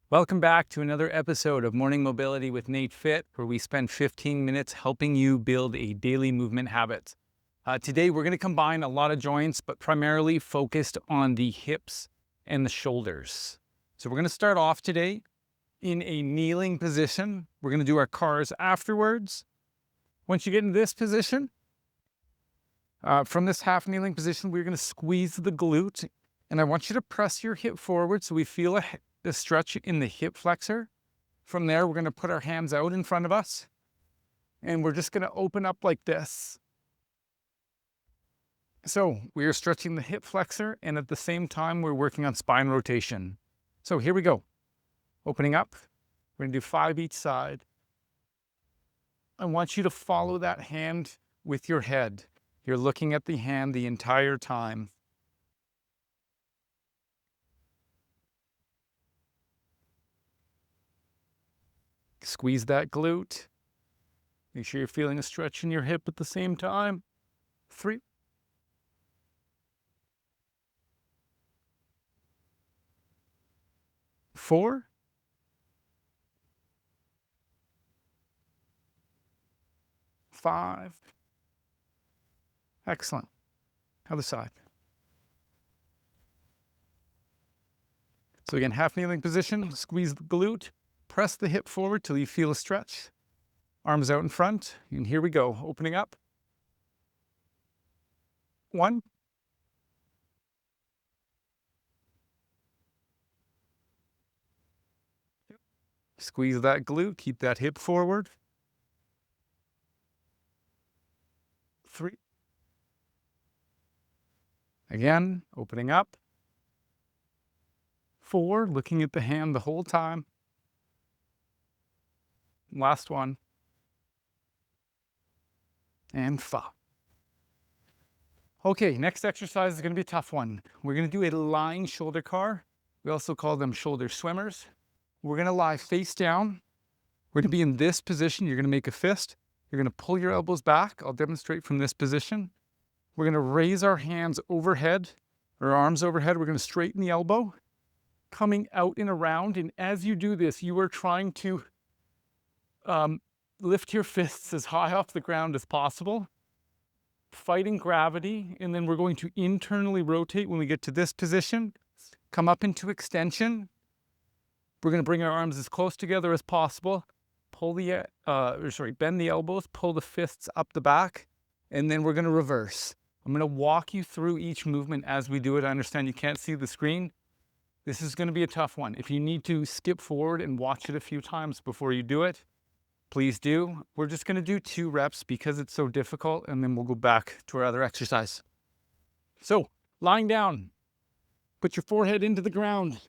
Welcome back to another episode of Morning Mobility with NATEFIT, where we spend 15 minutes helping you build a daily movement habit. Today, we're going to combine a lot of joints, but primarily focused on the hips and the shoulders. So we're going to start off today in a kneeling position. We're going to do our cars afterwards. Once you get in this position, from this half kneeling position, we're going to squeeze the glute, and I want you to press your hip forward so we feel the stretch in the hip flexor. From there, we're going to put our hands out in front of us, and we're just going to open up like this. So we are stretching the hip flexor, and at the same time, we're working on spine rotation. So here we go. Opening up. We're going to do 5 each side. I want you to follow that hand with your head. You're looking at the hand the entire time. Squeeze that glute. Make sure you're feeling a stretch in your hip at the same time. 3. 4. 5. Excellent. Other side. So again, half kneeling position, squeeze the glute, press the hip forward till you feel a stretch. Arms out in front, and here we go. Opening up. 1. 2. Squeeze that glute, keep that hip forward. 3. Again, opening up. 4, looking at the hand the whole time. Last one. And 5. Okay, next exercise is going to be a tough one. We're going to do a lying shoulder car. We also call them shoulder swimmers. We're going to lie face down. We're going to be in this position. You're going to make a fist. You're going to pull your elbows back. I'll demonstrate from this position. We're going to raise our hands overhead, or arms overhead. We're going to straighten the elbow, coming out and around. And as you do this, you are trying to lift your fists as high off the ground as possible, fighting gravity. And then we're going to internally rotate when we get to this position, come up into extension. We're going to bring our arms as close together as possible, bend the elbows, pull the fists up the back, and then we're going to reverse. I'm going to walk you through each movement as we do it. I understand you can't see the screen. This is going to be a tough one. If you need to skip forward and watch it a few times before you do it, please do. We're just going to do 2 reps because it's so difficult, and then we'll go back to our other exercise. So, lying down, put your forehead into the ground.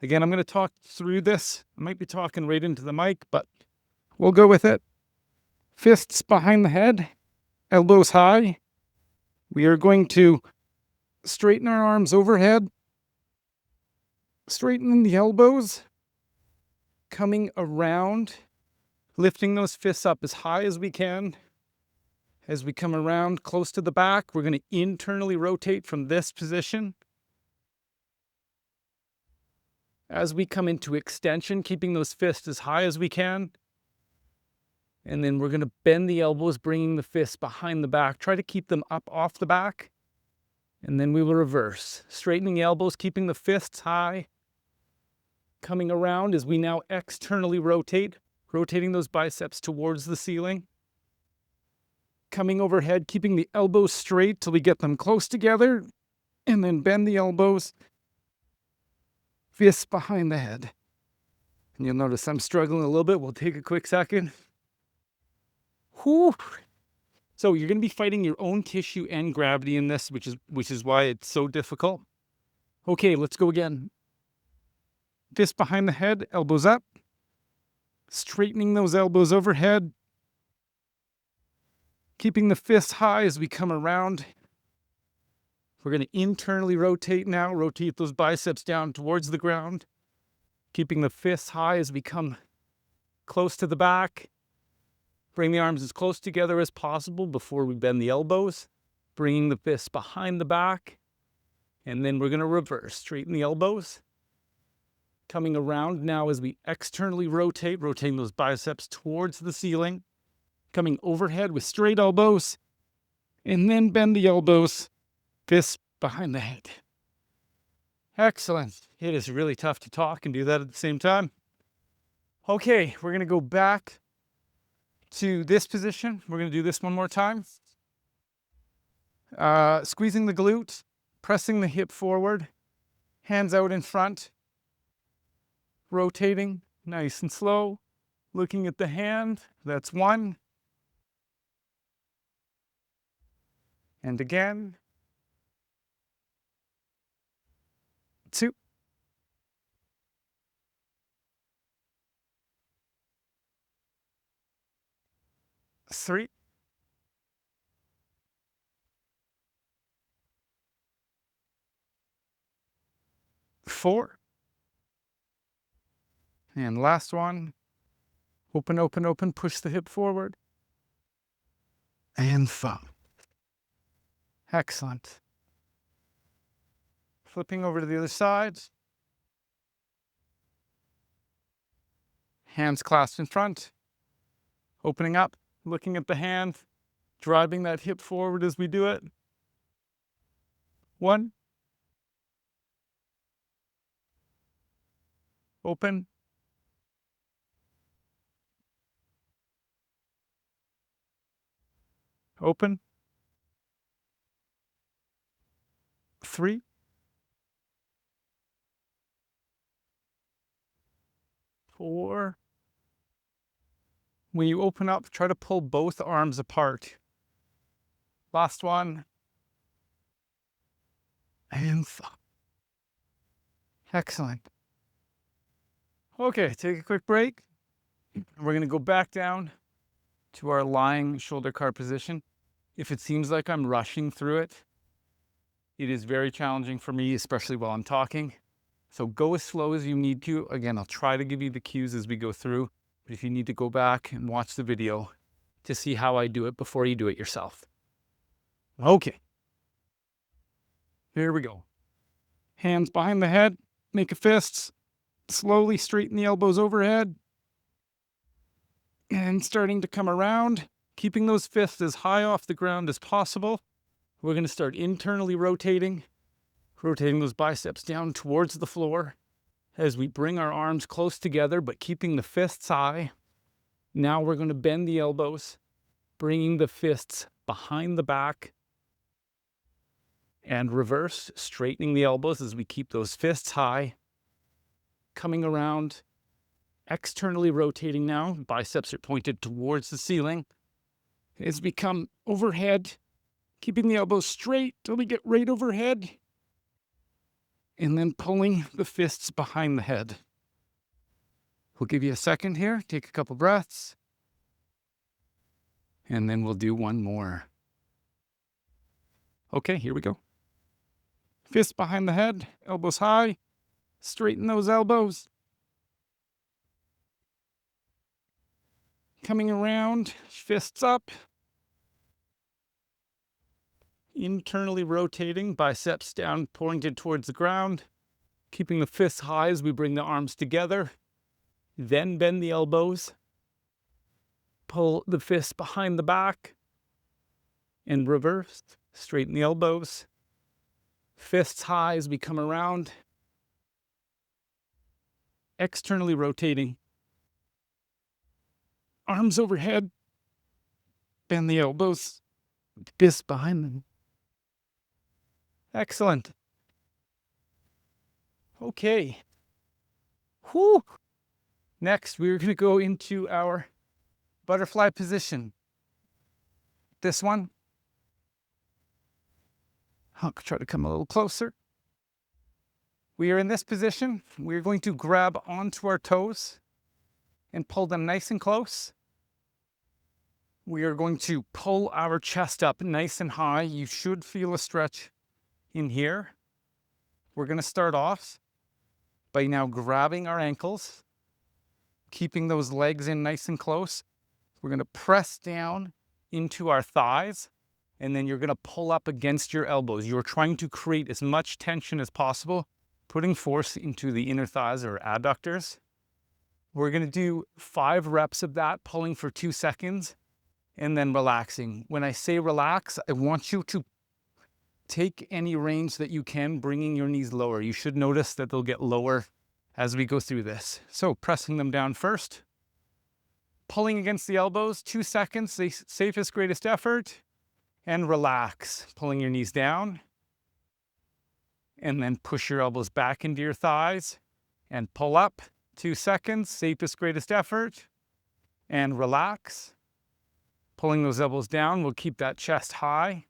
Again, I'm going to talk through this. I might be talking right into the mic, but we'll go with it. Fists behind the head, elbows high. We are going to straighten our arms overhead, straightening the elbows, coming around, lifting those fists up as high as we can. As we come around close to the back, we're going to internally rotate from this position. As we come into extension, keeping those fists as high as we can. And then we're going to bend the elbows, bringing the fists behind the back. Try to keep them up off the back. And then we will reverse. Straightening the elbows, keeping the fists high. Coming around as we now externally rotate, rotating those biceps towards the ceiling. Coming overhead, keeping the elbows straight till we get them close together. And then bend the elbows. Fists behind the head. And you'll notice I'm struggling a little bit. We'll take a quick second. Whew. So you're going to be fighting your own tissue and gravity in this, which is why it's so difficult. Okay, let's go again. Fist behind the head, elbows up. Straightening those elbows overhead. Keeping the fists high as we come around. We're going to internally rotate now. Rotate those biceps down towards the ground. Keeping the fists high as we come close to the back. Bring the arms as close together as possible before we bend the elbows. Bringing the fists behind the back. And then we're going to reverse. Straighten the elbows. Coming around now as we externally rotate, rotating those biceps towards the ceiling. Coming overhead with straight elbows. And then bend the elbows, fists behind the head. Excellent. It is really tough to talk and do that at the same time. Okay, we're going to go back to this position. We're going to do this one more time. Squeezing the glute, pressing the hip forward, hands out in front, rotating nice and slow, looking at the hand. That's 1. And again. 2. 3. 4. And last one. Open, open, open, push the hip forward. And 5. Excellent. Flipping over to the other side. Hands clasped in front. Opening up, looking at the hand, driving that hip forward as we do it. 1. Open. Open. 3. 4. When you open up, try to pull both arms apart. Last one. And 5. Excellent. Okay, take a quick break. We're going to go back down to our lying shoulder car position. If it seems like I'm rushing through it, it is very challenging for me, especially while I'm talking. So go as slow as you need to. Again, I'll try to give you the cues as we go through, but if you need to go back and watch the video to see how I do it before you do it yourself. Okay. Here we go. Hands behind the head, make a fist. Slowly straighten the elbows overhead. And starting to come around, keeping those fists as high off the ground as possible. We're going to start internally rotating those biceps down towards the floor as we bring our arms close together, but keeping the fists high. Now we're going to bend the elbows, bringing the fists behind the back and reverse, straightening the elbows as we keep those fists high. Coming around, externally rotating now. Biceps are pointed towards the ceiling. As we come overhead, keeping the elbows straight till we get right overhead. And then pulling the fists behind the head. We'll give you a second here. Take a couple breaths. And then we'll do one more. Okay, here we go. Fists behind the head, elbows high. Straighten those elbows. Coming around, fists up. Internally rotating, biceps down, pointed towards the ground. Keeping the fists high as we bring the arms together. Then bend the elbows. Pull the fists behind the back. And reverse, straighten the elbows. Fists high as we come around. Externally rotating. Arms overhead. Bend the elbows. Fists behind them. Excellent. Okay. Whew. Next, we're going to go into our butterfly position. This one. I'll try to come a little closer. We are in this position. We're going to grab onto our toes and pull them nice and close. We are going to pull our chest up nice and high. You should feel a stretch in here. We're going to start off by now grabbing our ankles, keeping those legs in nice and close. We're going to press down into our thighs, and then you're going to pull up against your elbows. You're trying to create as much tension as possible putting force into the inner thighs or adductors. We're going to do 5 reps of that, pulling for 2 seconds, and then relaxing. When I say relax, I want you to take any range that you can, bringing your knees lower. You should notice that they'll get lower as we go through this. So pressing them down first, pulling against the elbows, 2 seconds, the safest, greatest effort, and relax, pulling your knees down, and then push your elbows back into your thighs and pull up, 2 seconds, safest, greatest effort, and relax. Pulling those elbows down, we'll keep that chest high.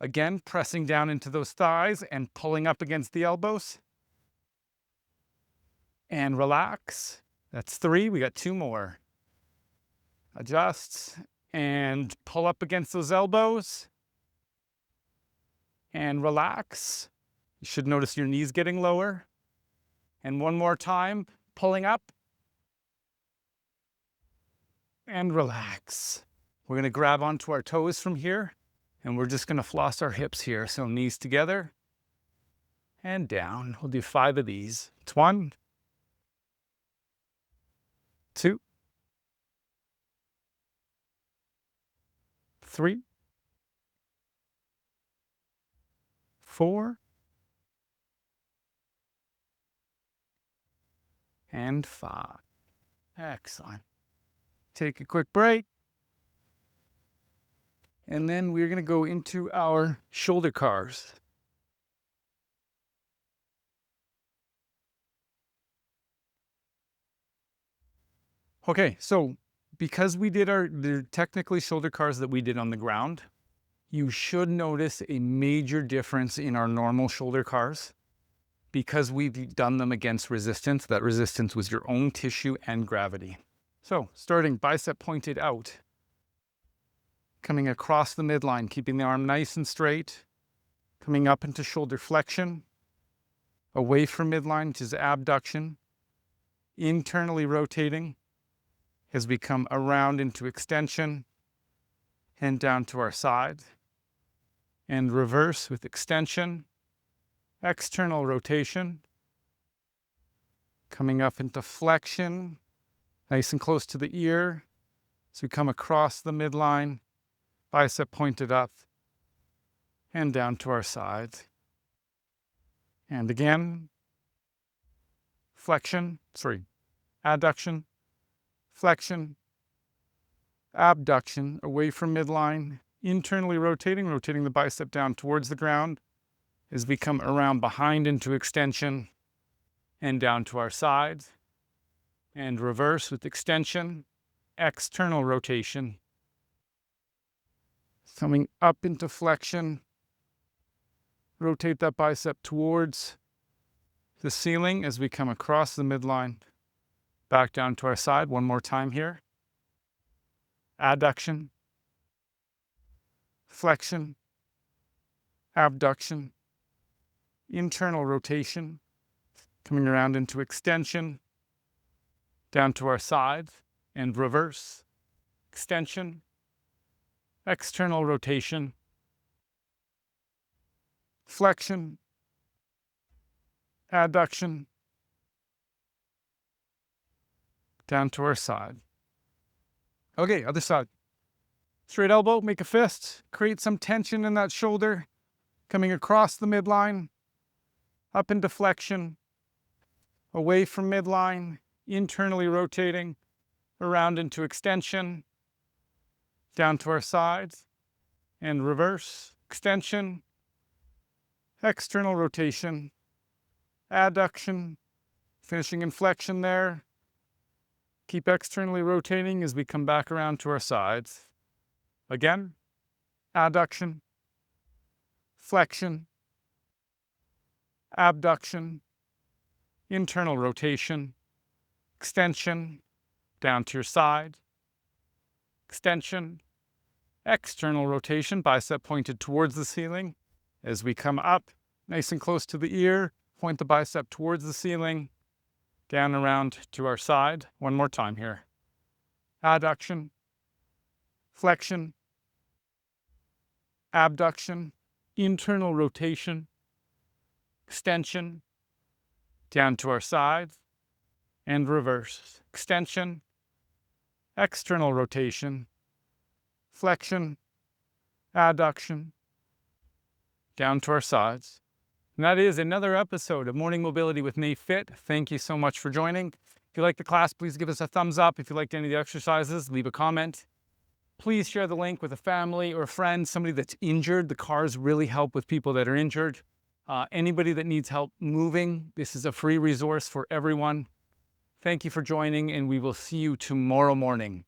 Again, pressing down into those thighs and pulling up against the elbows. And relax. That's 3, we got 2 more. Adjust and pull up against those elbows. And relax. You should notice your knees getting lower. And 1 more time, pulling up. And relax. We're going to grab onto our toes from here, and we're just going to floss our hips here. So knees together and down. We'll do 5 of these. It's 1, 2, 3, 4, and 5. Excellent. Take a quick break. And then we're going to go into our shoulder cars. Okay, so because we did the technically shoulder cars that we did on the ground, you should notice a major difference in our normal shoulder cars because we've done them against resistance. That resistance was your own tissue and gravity. So starting bicep pointed out, coming across the midline, keeping the arm nice and straight, coming up into shoulder flexion, away from midline, which is abduction, internally rotating as we come around into extension and down to our side, and reverse with extension, external rotation, coming up into flexion, nice and close to the ear, so we come across the midline, bicep pointed up, and down to our side. And again, adduction, flexion, abduction, away from midline, internally rotating the bicep down towards the ground as we come around behind into extension and down to our side. And reverse with extension, external rotation, coming up into flexion, rotate that bicep towards the ceiling as we come across the midline, back down to our side. 1 more time here. Adduction, flexion, abduction, internal rotation, coming around into extension, down to our side, and reverse, extension, external rotation, flexion, adduction, down to our side. Okay, other side. Straight elbow, make a fist, create some tension in that shoulder, coming across the midline, up into flexion, away from midline, internally rotating, around into extension, down to our sides, and reverse, extension, external rotation, adduction, finishing in flexion there. Keep externally rotating as we come back around to our sides. Again, adduction, flexion, abduction, internal rotation, extension, down to your side, extension, external rotation, bicep pointed towards the ceiling. As we come up, nice and close to the ear, point the bicep towards the ceiling, down around to our side. 1 more time here. Adduction, flexion, abduction, internal rotation, extension, down to our sides, and reverse. Extension, external rotation, flexion, adduction, down to our sides. And that is another episode of Morning Mobility with NATEFIT. Thank you so much for joining. If you liked the class, please give us a thumbs up. If you liked any of the exercises, leave a comment. Please share the link with a family or a friend, somebody that's injured. The cars really help with people that are injured. Anybody that needs help moving, this is a free resource for everyone. Thank you for joining, and we will see you tomorrow morning.